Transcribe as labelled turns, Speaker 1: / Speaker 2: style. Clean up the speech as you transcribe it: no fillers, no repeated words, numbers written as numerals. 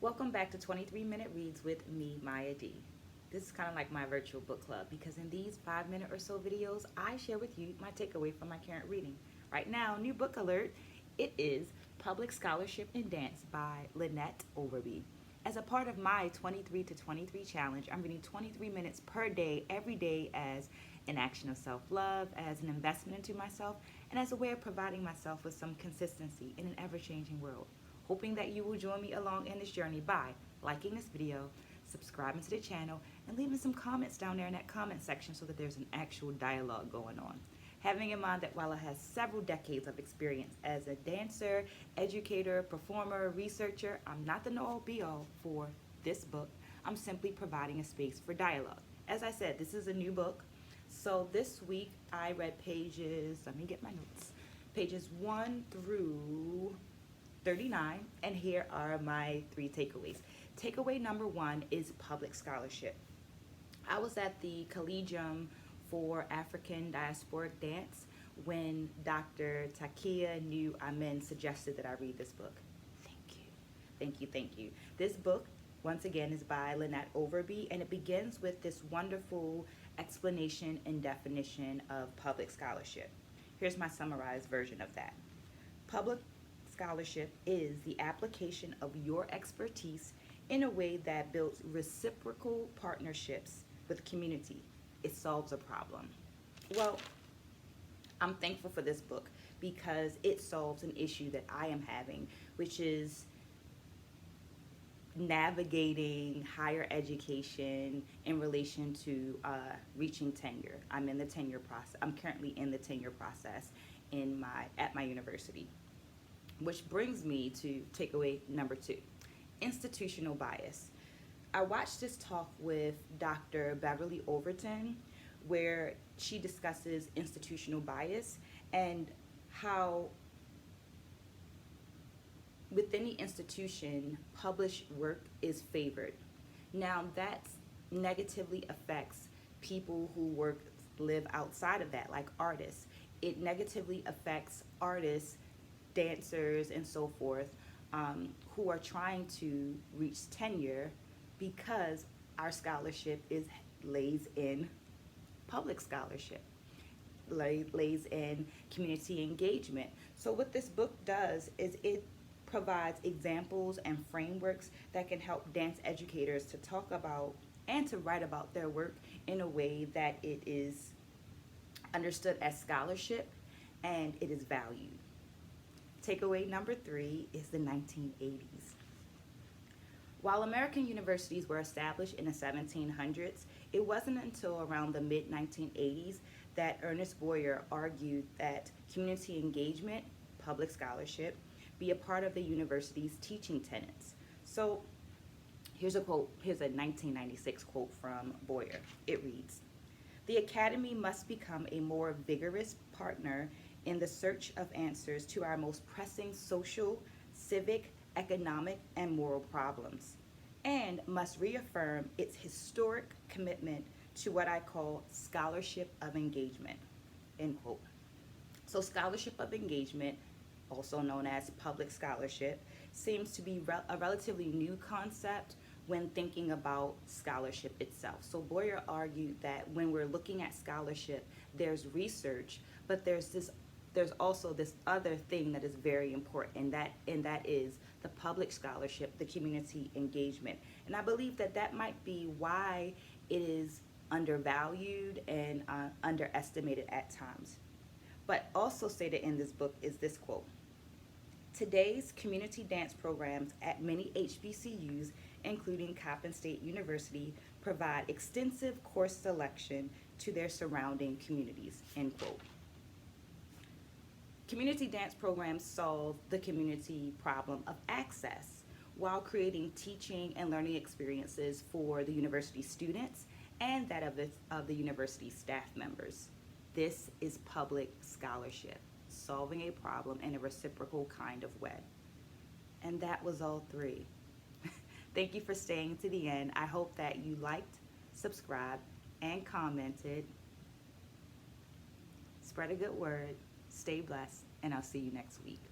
Speaker 1: Welcome back to 23 Minute Reads with me, Maya D. This is kind of like my virtual book club because in these 5 minute or so videos, I share with you my takeaway from my current reading. Right now, new book alert. It is Public Scholarship in Dance by Lynette Overby. As a part of my 23 to 23 challenge, I'm reading 23 minutes per day, every day, as an action of self-love, as an investment into myself, and as a way of providing myself with some consistency in an ever-changing world. Hoping that you will join me along in this journey by liking this video, subscribing to the channel, and leaving some comments down there in that comment section so that there's an actual dialogue going on. Having in mind that while I have several decades of experience as a dancer, educator, performer, researcher, I'm not the know-all be-all for this book. I'm simply providing a space for dialogue. As I said, this is a new book. So this week I read pages, let me get my notes, pages 1 through 39, and here are my 3 takeaways. Takeaway number 1 is public scholarship. I was at the Collegium for African Diasporic Dance when Dr. Takia New Amen suggested that I read this book. Thank you. Thank you, thank you. This book, once again, is by Lynette Overby, and it begins with this wonderful explanation and definition of public scholarship. Here's my summarized version of that. Public scholarship is the application of your expertise in a way that builds reciprocal partnerships with the community. It solves a problem. Well, I'm thankful for this book because it solves an issue that I am having, which is navigating higher education in relation to reaching tenure. I'm in the tenure process. I'm currently in the tenure process at my university. Which brings me to takeaway number 2, institutional bias. I watched this talk with Dr. Beverly Overton where she discusses institutional bias and how within the institution, published work is favored. Now that negatively affects people who live outside of that, like artists. It negatively affects artists, dancers, and so forth, who are trying to reach tenure because our scholarship lays in public scholarship, lays in community engagement. So what this book does is it provides examples and frameworks that can help dance educators to talk about and to write about their work in a way that it is understood as scholarship and it is valued. Takeaway number 3 is the 1980s. While American universities were established in the 1700s, it wasn't until around the mid-1980s that Ernest Boyer argued that community engagement, public scholarship, be a part of the university's teaching tenets. So here's a quote, here's a 1996 quote from Boyer. It reads, "The Academy must become a more vigorous partner in the search of answers to our most pressing social, civic, economic, and moral problems, and must reaffirm its historic commitment to what I call scholarship of engagement," end quote. So scholarship of engagement, also known as public scholarship, seems to be a relatively new concept when thinking about scholarship itself. So Boyer argued that when we're looking at scholarship, there's research, but there's also this other thing that is very important, and that is the public scholarship, the community engagement. And I believe that might be why it is undervalued and underestimated at times. But also stated in this book is this quote: "Today's community dance programs at many HBCUs, including Coppin State University, provide extensive course selection to their surrounding communities," end quote. Community dance programs solve the community problem of access while creating teaching and learning experiences for the university students and that of the university staff members. This is public scholarship, solving a problem in a reciprocal kind of way. And that was all 3. Thank you for staying to the end. I hope that you liked, subscribed, and commented. Spread a good word. Stay blessed, and I'll see you next week.